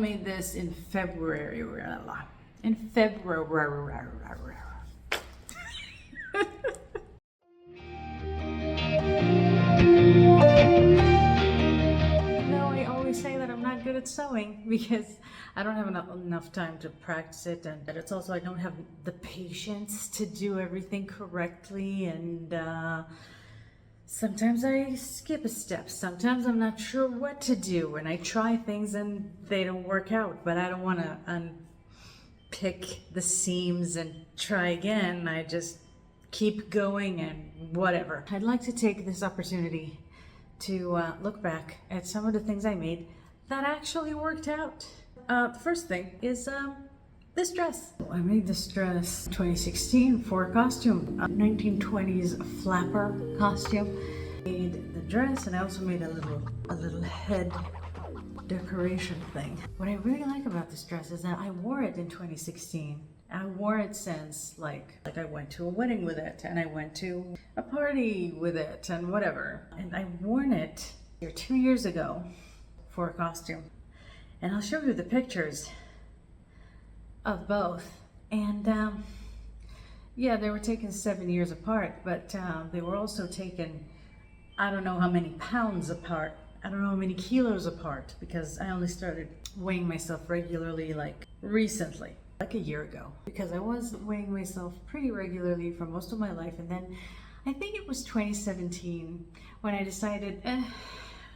made this in February. In February. I always say that I'm not good at sewing because I don't have enough time to practice it, and it's also I don't have the patience to do everything correctly, and sometimes I skip a step. Sometimes I'm not sure what to do, and I try things and they don't work out, but I don't want to unpick the seams and try again. I just keep going and whatever. I'd like to take this opportunity to look back at some of the things I made that actually worked out. The first thing is this dress. I made this dress in 2016 for a costume, a 1920s flapper costume. I made the dress, and I also made a little head decoration thing. What I really like about this dress is that I wore it in 2016. I wore it since like I went to a wedding with it, and I went to a party with it, and whatever. And I worn it 2 years ago for a costume. And I'll show you the pictures of both. And yeah, they were taken 7 years apart, but they were also taken, I don't know how many pounds apart. I don't know how many kilos apart, because I only started weighing myself regularly like recently. Like a year ago, because I was weighing myself pretty regularly for most of my life, and then I think it was 2017 when I decided, I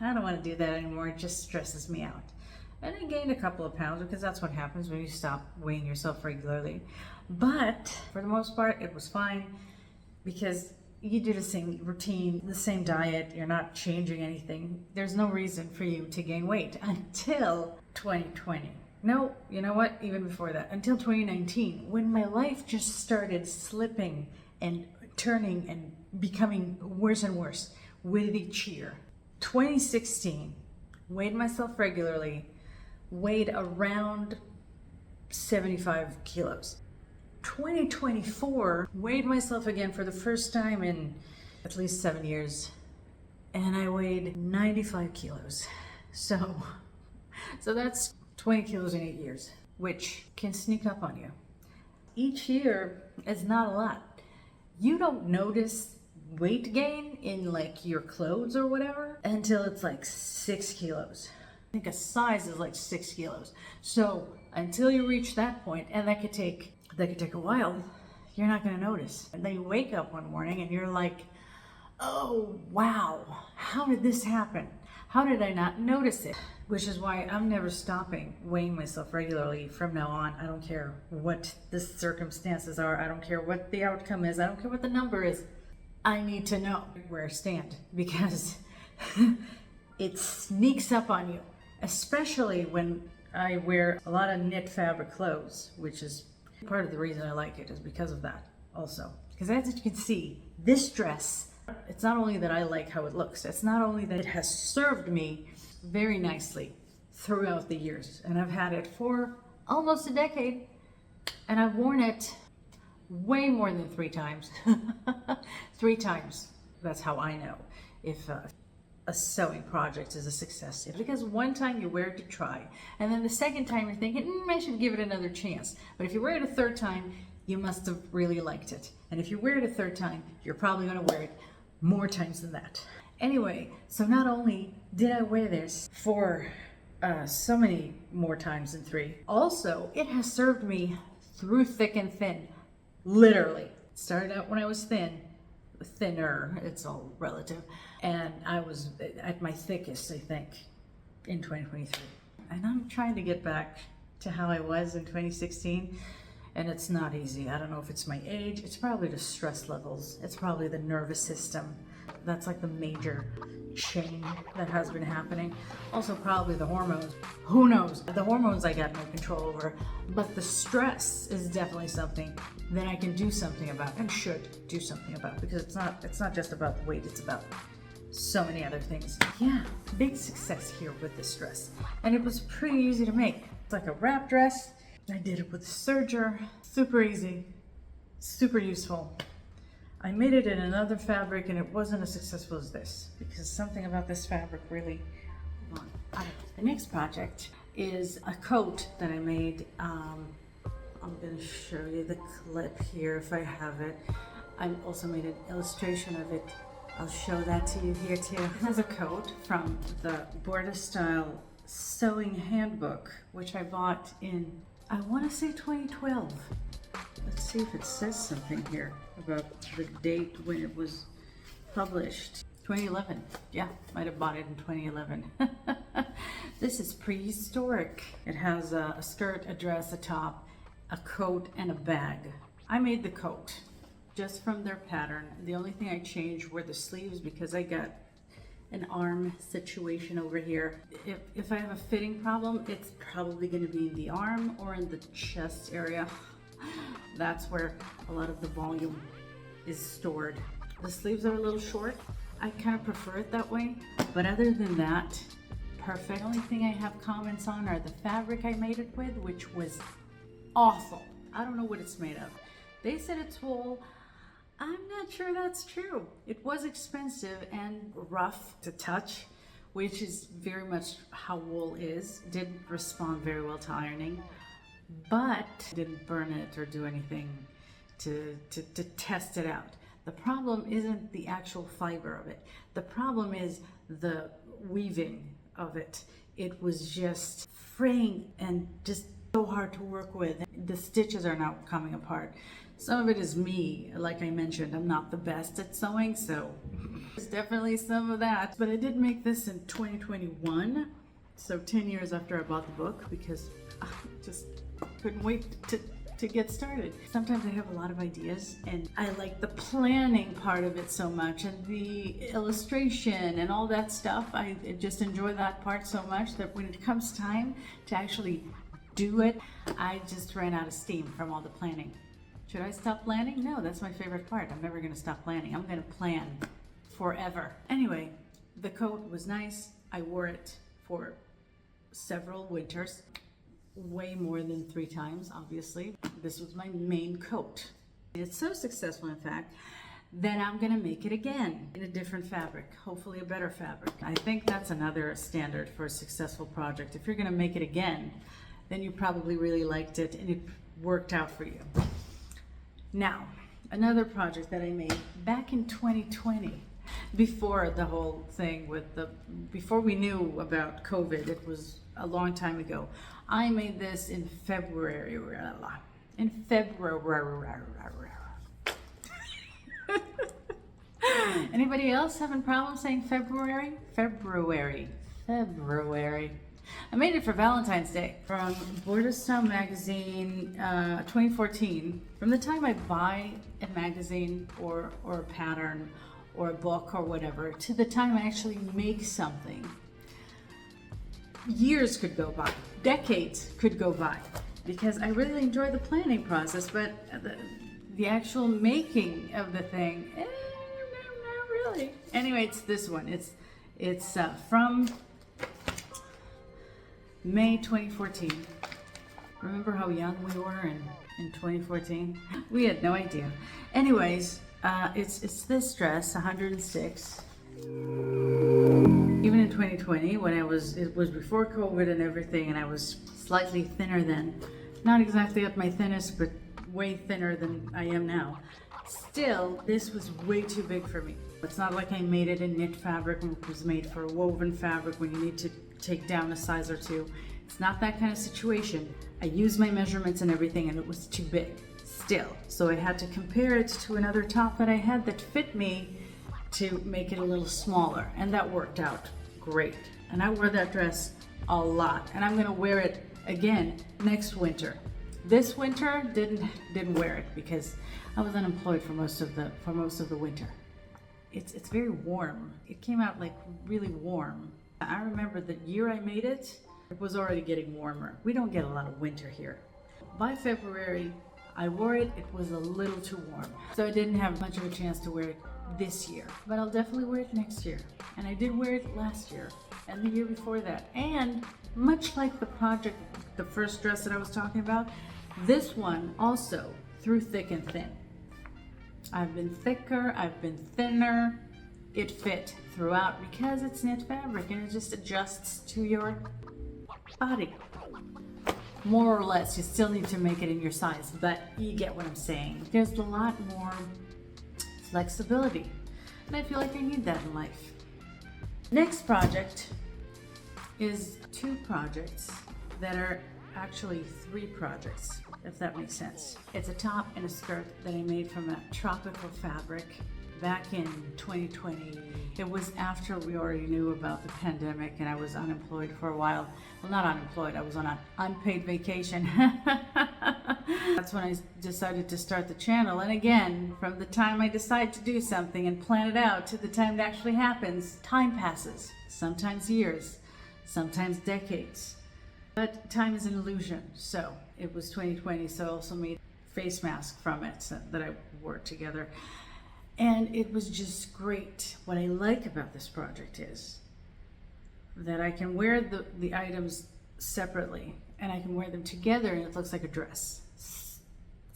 don't want to do that anymore, it just stresses me out. And I gained a couple of pounds, because that's what happens when you stop weighing yourself regularly. But for the most part, it was fine, because you do the same routine, the same diet, you're not changing anything. There's no reason for you to gain weight until 2020. No, you know what? Even before that, until 2019, when my life just started slipping and turning and becoming worse and worse with each year. 2016, weighed myself regularly, weighed around 75 kilos. 2024, weighed myself again for the first time in at least 7 years, and I weighed 95 kilos. So that's 20 kilos in 8 years, which can sneak up on you. Each year is not a lot. You don't notice weight gain in like your clothes or whatever until it's like 6 kilos. I think a size is like 6 kilos. So until you reach that point, and that could take a while, you're not gonna notice. And then you wake up one morning and you're like, oh wow, how did this happen? How did I not notice it? Which is why I'm never stopping weighing myself regularly from now on. I don't care what the circumstances are. I don't care what the outcome is. I don't care what the number is. I need to know where I stand, because it sneaks up on you, especially when I wear a lot of knit fabric clothes, which is part of the reason I like it, is because of that also. Because as you can see, this dress, it's not only that I like how it looks, it's not only that it has served me very nicely throughout the years, and I've had it for almost a decade, and I've worn it way more than 3 times. 3 times. That's how I know if a sewing project is a success. Because one time you wear it to try, and then the second time you're thinking, I should give it another chance. But if you wear it a third time, you must have really liked it. And if you wear it a third time, you're probably going to wear it more times than that. Anyway, so not only did I wear this for so many more times than 3, also it has served me through thick and thin, literally. It started out when I was thinner, it's all relative, and I was at my thickest, I think, in 2023. And I'm trying to get back to how I was in 2016, and it's not easy. I don't know if it's my age, it's probably the stress levels, it's probably the nervous system. That's like the major change that has been happening. Also probably the hormones. Who knows? The hormones I got no control over, but the stress is definitely something that I can do something about and should do something about, because it's not just about weight, it's about so many other things. Yeah, big success here with this dress. And it was pretty easy to make. It's like a wrap dress. I did it with a serger. Super easy, super useful. I made it in another fabric and it wasn't as successful as this, because something about this fabric really won. The next project is a coat that I made. I'm going to show you the clip here if I have it. I also made an illustration of it. I'll show that to you here too. This is a coat from the Burdastyle sewing handbook, which I bought in, I want to say 2012. Let's see if it says something here about the date when it was published. 2011. Yeah, might have bought it in 2011. This is prehistoric. It has a skirt, a dress, a top, a coat, and a bag. I made the coat just from their pattern. The only thing I changed were the sleeves because I got an arm situation over here. If I have a fitting problem, it's probably going to be in the arm or in the chest area. That's where a lot of the volume is stored. The sleeves are a little short. I kind of prefer it that way, but other than that, perfect. The only thing I have comments on are the fabric I made it with, which was awful. I don't know what it's made of. They said it's wool. I'm not sure that's true. It was expensive and rough to touch, which is very much how wool is. Didn't respond very well to ironing, but didn't burn it or do anything to test it out. The problem isn't the actual fiber of it. The problem is the weaving of it. It was just fraying and just so hard to work with. The stitches are now coming apart. Some of it is me. Like I mentioned, I'm not the best at sewing, so there's definitely some of that. But I did make this in 2021, so 10 years after I bought the book, because I just couldn't wait to get started. Sometimes I have a lot of ideas and I like the planning part of it so much, and the illustration and all that stuff. I just enjoy that part so much that when it comes time to actually do it, I just ran out of steam from all the planning. Should I stop planning? No, that's my favorite part. I'm never going to stop planning. I'm going to plan forever. Anyway, the coat was nice. I wore it for several winters. Way more than 3 times, obviously. This was my main coat. It's so successful, in fact, that I'm gonna make it again in a different fabric, hopefully a better fabric. I think that's another standard for a successful project. If you're gonna make it again, then you probably really liked it and it worked out for you. Now, another project that I made back in 2020, before the whole thing before we knew about COVID, it was a long time ago. I made this in February. Anybody else having problems saying February? February. I made it for Valentine's Day from Burdastyle magazine, 2014. From the time I buy a magazine or a pattern or a book or whatever, to the time I actually make something, years could go by, decades could go by, because I really enjoy the planning process, but the actual making of the thing, not really. Anyway, it's this one. It's from May 2014. Remember how young we were in 2014? We had no idea. Anyways, it's this dress, 106. Even in 2020, when it was before COVID and everything, and I was slightly thinner then, not exactly at my thinnest, but way thinner than I am now. Still, this was way too big for me. It's not like I made it in knit fabric and it was made for woven fabric when you need to take down a size or 2. It's not that kind of situation. I used my measurements and everything and it was too big still. So I had to compare it to another top that I had that fit me to make it a little smaller, and that worked out great. And I wore that dress a lot, and I'm gonna wear it again next winter. This winter didn't wear it because I was unemployed for most of the winter. It's very warm. It came out like really warm. I remember the year I made it, it was already getting warmer. We don't get a lot of winter here. By February, I wore it. It was a little too warm, so I didn't have much of a chance to wear it this year, but I'll definitely wear it next year. And I did wear it last year and the year before that. And much like the project, the first dress that I was talking about, this one also through thick and thin. I've been thicker, I've been thinner. It fit throughout because it's knit fabric and it just adjusts to your body. more or less. You still need to make it in your size, but you get what I'm saying. There's a lot more flexibility, and I feel like I need that in life. Next project is 2 projects that are actually 3 projects, if that makes sense. It's a top and a skirt that I made from a tropical fabric back in 2020. It was after we already knew about the pandemic and I was unemployed for a while. Well, not unemployed, I was on an unpaid vacation. That's when I decided to start the channel. And again, from the time I decide to do something and plan it out to the time it actually happens, time passes. Sometimes years, sometimes decades. But time is an illusion. So it was 2020, so I also made a face mask from it that I wore together. And it was just great. What I like about this project is that I can wear the items separately and I can wear them together and it looks like a dress.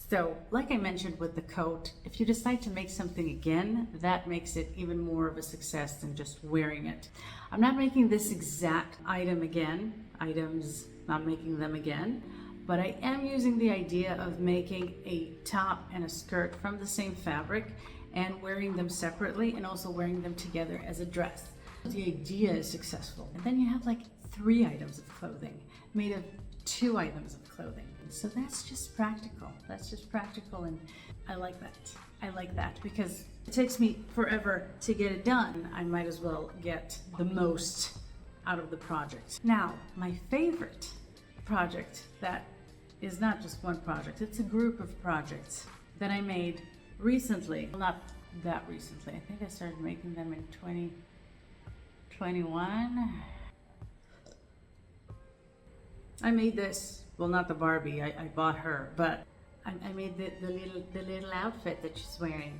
So, like I mentioned with the coat, if you decide to make something again, that makes it even more of a success than just wearing it. I'm not making this exact item again, not making them again, but I am using the idea of making a top and a skirt from the same fabric and wearing them separately and also wearing them together as a dress. The idea is successful. And then you have like 3 items of clothing made of 2 items of clothing. So that's just practical. That's just practical, and I like that. I like that because it takes me forever to get it done. I might as well get the most out of the project. Now, my favorite project that is not just one project, it's a group of projects that I made recently. Well, not that recently. I think I started making them in 2021. I made this, well, not the Barbie, I bought her, but I made the little outfit that she's wearing.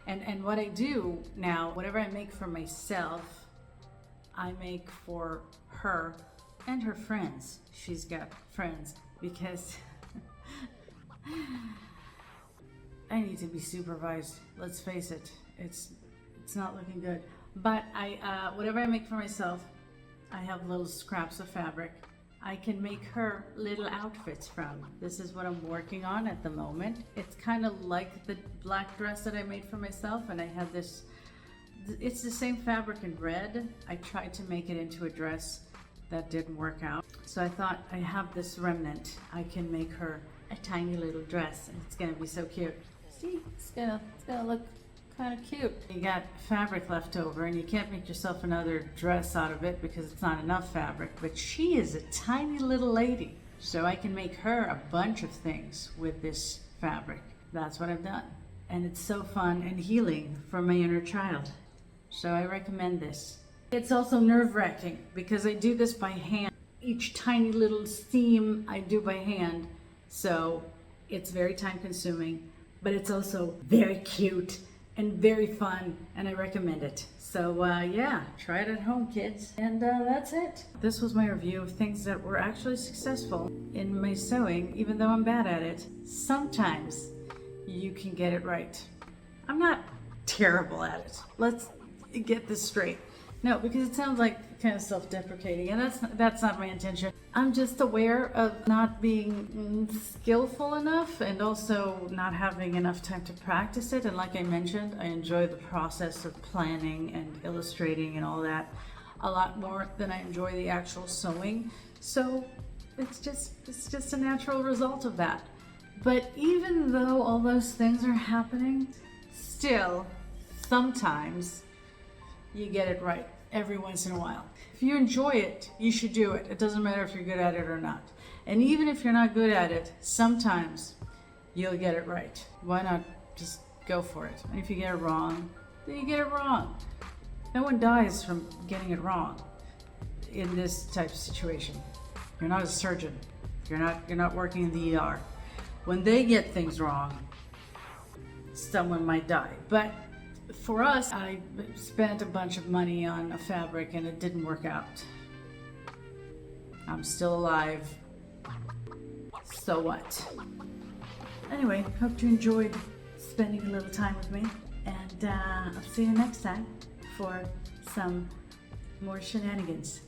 And what I do now, whatever I make for myself, I make for her and her friends. She's got friends because I need to be supervised. Let's face it, it's not looking good. But whatever I make for myself, I have little scraps of fabric I can make her little outfits from. This is what I'm working on at the moment. It's kind of like the black dress that I made for myself, and I had this, it's the same fabric in red. I tried to make it into a dress that didn't work out. So I thought, I have this remnant. I can make her a tiny little dress, and it's gonna be so cute. See, it's gonna look kind of cute. You got fabric left over and you can't make yourself another dress out of it because it's not enough fabric, but she is a tiny little lady, so I can make her a bunch of things with this fabric. That's what I've done, and it's so fun and healing for my inner child, so I recommend this. It's also nerve-wracking because I do this by hand. Each tiny little seam I do by hand, so it's very time-consuming, but it's also very cute and very fun, and I recommend it. So yeah, try it at home, kids. And that's it. This was my review of things that were actually successful in my sewing, even though I'm bad at it. Sometimes you can get it right. I'm not terrible at it. Let's get this straight. No, because it sounds like kind of self-deprecating, and that's not my intention. I'm just aware of not being skillful enough and also not having enough time to practice it. And like I mentioned, I enjoy the process of planning and illustrating and all that a lot more than I enjoy the actual sewing. So it's just a natural result of that. But even though all those things are happening, still, sometimes you get it right every once in a while. If you enjoy it, you should do it. It doesn't matter if you're good at it or not. And even if you're not good at it, sometimes you'll get it right. Why not just go for it? And if you get it wrong, then you get it wrong. No one dies from getting it wrong in this type of situation. You're not a surgeon. You're not working in the ER. When they get things wrong, someone might die. But for us, I spent a bunch of money on a fabric and it didn't work out. I'm still alive. So what? Anyway, hope you enjoyed spending a little time with me, and I'll see you next time for some more shenanigans.